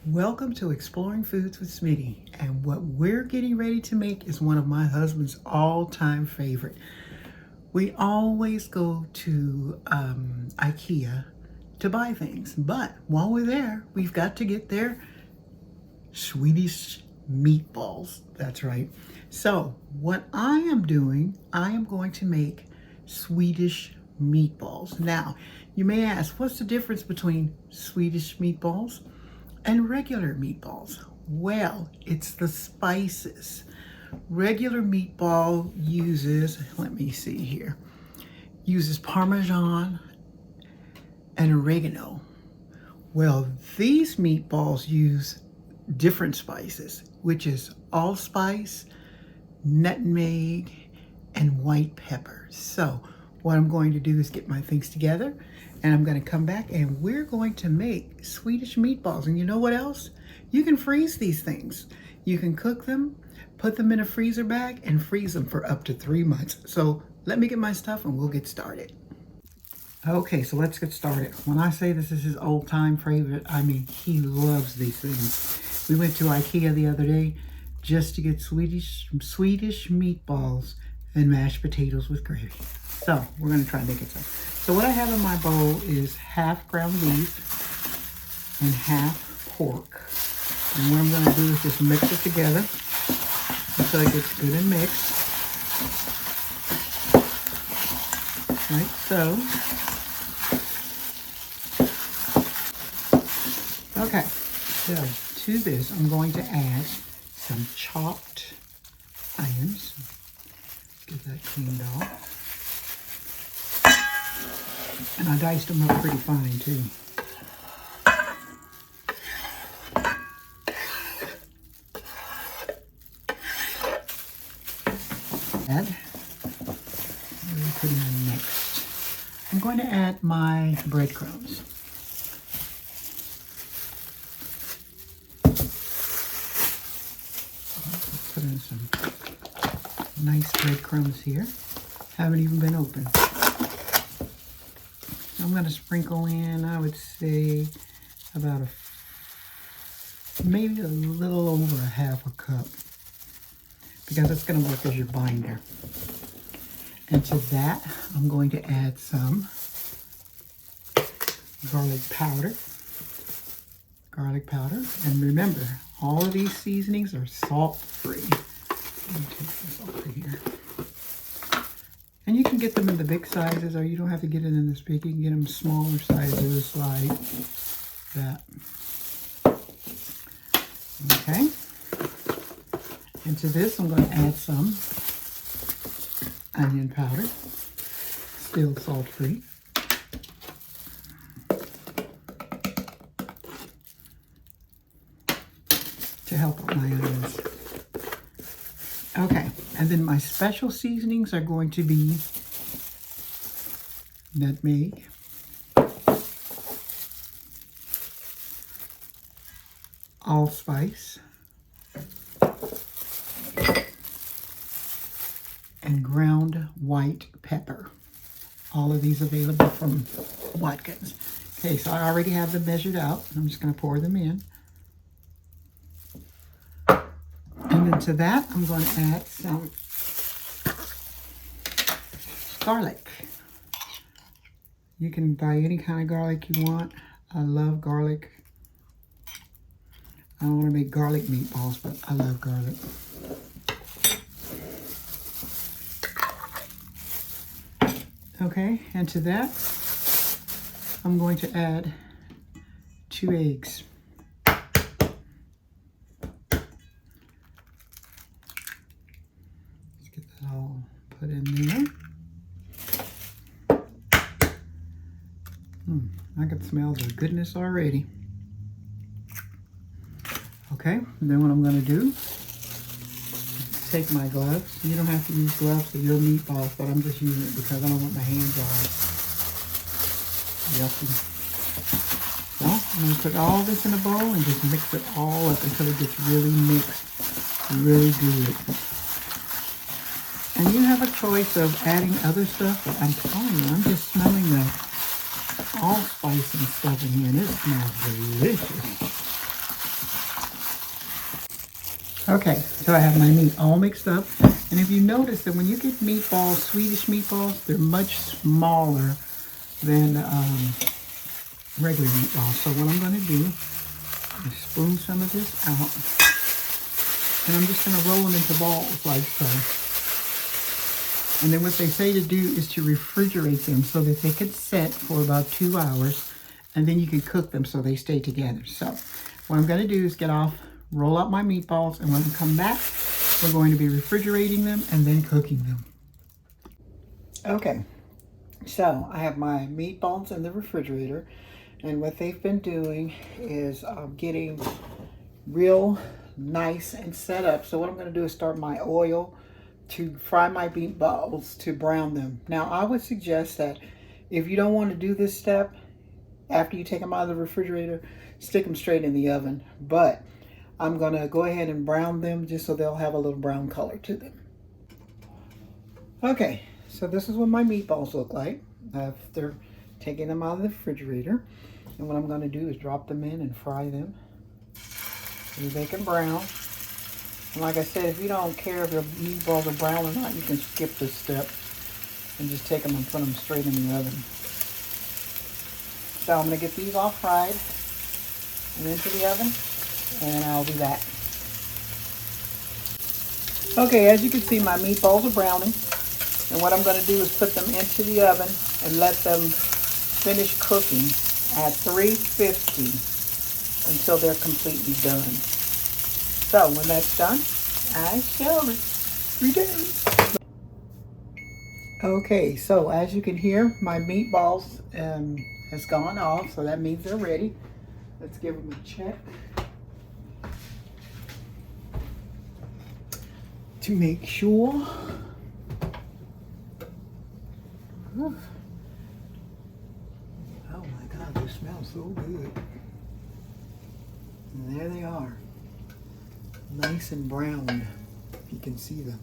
Welcome to Exploring Foods with Smitty, and what we're getting ready to make is one of my husband's all-time favorite. We always go to IKEA to buy things, but while we're there, we've got to get their Swedish meatballs. That's right. So what I am doing, I am going to make Swedish meatballs. Now, you may ask, what's the difference between Swedish meatballs and regular meatballs? Well, it's the spices. Regular meatball uses, let me see here, uses Parmesan and oregano. Well, these meatballs use different spices, which is allspice, nutmeg, and white pepper. So what I'm going to do is get my things together, and I'm going to come back and we're going to make Swedish meatballs. And you know what else? You can freeze these things. You can cook them, put them in a freezer bag, and freeze them for up to 3 months. So let me get my stuff and we'll get started. Okay, so let's get started. When I say this is his old-time favorite, I mean he loves these things. We went to IKEA the other day just to get Swedish meatballs and mashed potatoes with gravy. So we're going to try and make it so what I have in my bowl is half ground beef and half pork. And what I'm going to do is just mix it together until it gets good and mixed. Like so. Okay, so to this I'm going to add some chopped onions. Get that cleaned off. And I diced them up pretty fine too. Put in next. I'm going to add my breadcrumbs. Put in some nice breadcrumbs here. Haven't even been opened. I'm going to sprinkle in, I would say, about maybe a little over a half a cup, because it's going to work as your binder. And to that, I'm going to add some garlic powder. And remember, all of these seasonings are salt-free. Let me take this over here. And you can get them in the big sizes, or you don't have to get it in this big. You can get them smaller sizes like that. Okay. And to this, I'm going to add some onion powder, still salt-free. To help with my onions. Okay, and then my special seasonings are going to be nutmeg, allspice, and ground white pepper. All of these available from Watkins. Okay, so I already have them measured out. I'm just going to pour them in. And then to that, I'm going to add some garlic. You can buy any kind of garlic you want. I love garlic. I don't want to make garlic meatballs, but I love garlic. Okay, and to that, I'm going to add 2 eggs. All put in there. I can smell the goodness already. Okay, and then what I'm going to do is take my gloves. You don't have to use gloves for your meatballs, but I'm just using it because I don't want my hands all yucky. So I'm going to put all this in a bowl and just mix it all up until it gets really mixed, really good. And you have a choice of adding other stuff, but I'm telling you, I'm just smelling the allspice and stuff in here, and it smells delicious. Okay, so I have my meat all mixed up. And if you notice that when you get meatballs, Swedish meatballs, they're much smaller than regular meatballs. So what I'm going to do is spoon some of this out. And I'm just going to roll them into balls like so. And then what they say to do is to refrigerate them so that they can set for about 2 hours. And then you can cook them so they stay together. So what I'm going to do is get off, roll out my meatballs, and when we come back, we're going to be refrigerating them and then cooking them. Okay, so I have my meatballs in the refrigerator, and what they've been doing is getting real nice and set up. So what I'm going to do is start my oil to fry my meatballs to brown them. Now I would suggest that if you don't want to do this step, after you take them out of the refrigerator, stick them straight in the oven. But I'm going to go ahead and brown them just so they'll have a little brown color to them. Okay, so this is what my meatballs look like after taking them out of the refrigerator. And what I'm going to do is drop them in and fry them so they can brown. And like I said, if you don't care if your meatballs are brown or not, you can skip this step and just take them and put them straight in the oven. So I'm going to get these all fried and into the oven, and I'll be back. Okay, as you can see, my meatballs are browning, and what I'm going to do is put them into the oven and let them finish cooking at 350 until they're completely done. So when that's done, I shall return. Okay, so as you can hear, my meatballs has gone off, so that means they're ready. Let's give them a check to make sure. Oof. Oh my God, they smell so good. And there they are, nice and brown, if you can see them.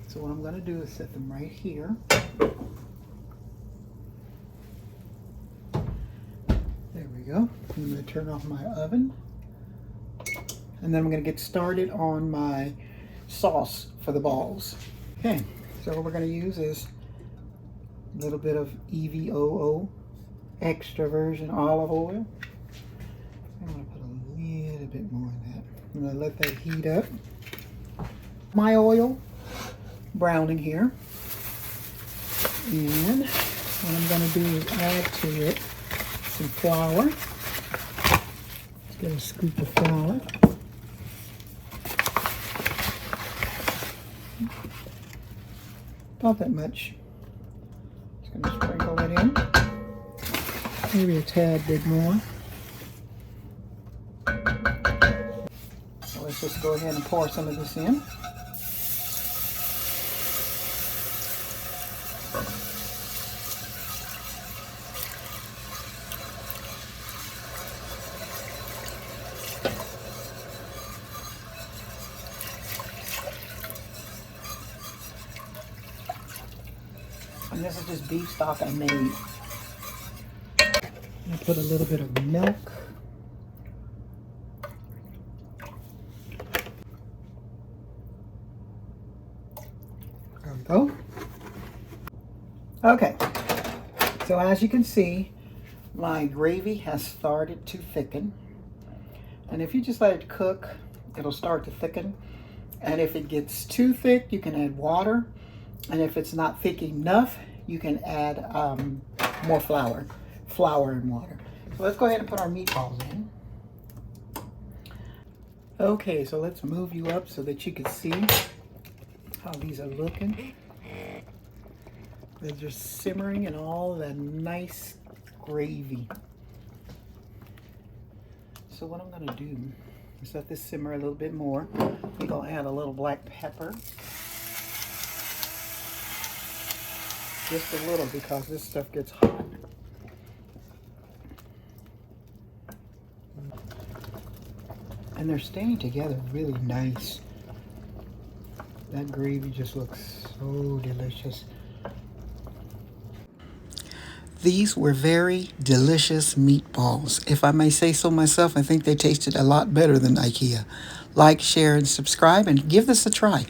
So what I'm going to do is set them right here. There we go. I'm going to turn off my oven. And then I'm going to get started on my sauce for the balls. Okay, so what we're going to use is a little bit of EVOO extra virgin olive oil. I'm going to put a little bit more in that. I'm going to let that heat up. My oil browning here. And what I'm going to do is add to it some flour. Let's get a scoop of flour. About that much. Just going to sprinkle it in. Maybe a tad bit more. So let's just go ahead and pour some of this in. And this is just beef stock I made. I put a little bit of milk. There we go. Okay, so as you can see, my gravy has started to thicken. And if you just let it cook, it'll start to thicken. And if it gets too thick, you can add water. And if it's not thick enough, you can add more flour and water. So let's go ahead and put our meatballs in. Okay, so let's move you up so that you can see how these are looking. They're just simmering in all that nice gravy. So what I'm gonna do is let this simmer a little bit more. We're gonna add a little black pepper. Just a little, because this stuff gets hot. And they're staying together really nice. That gravy just looks so delicious. These were very delicious meatballs. If I may say so myself, I think they tasted a lot better than IKEA. like, share, and subscribe, and give this a try.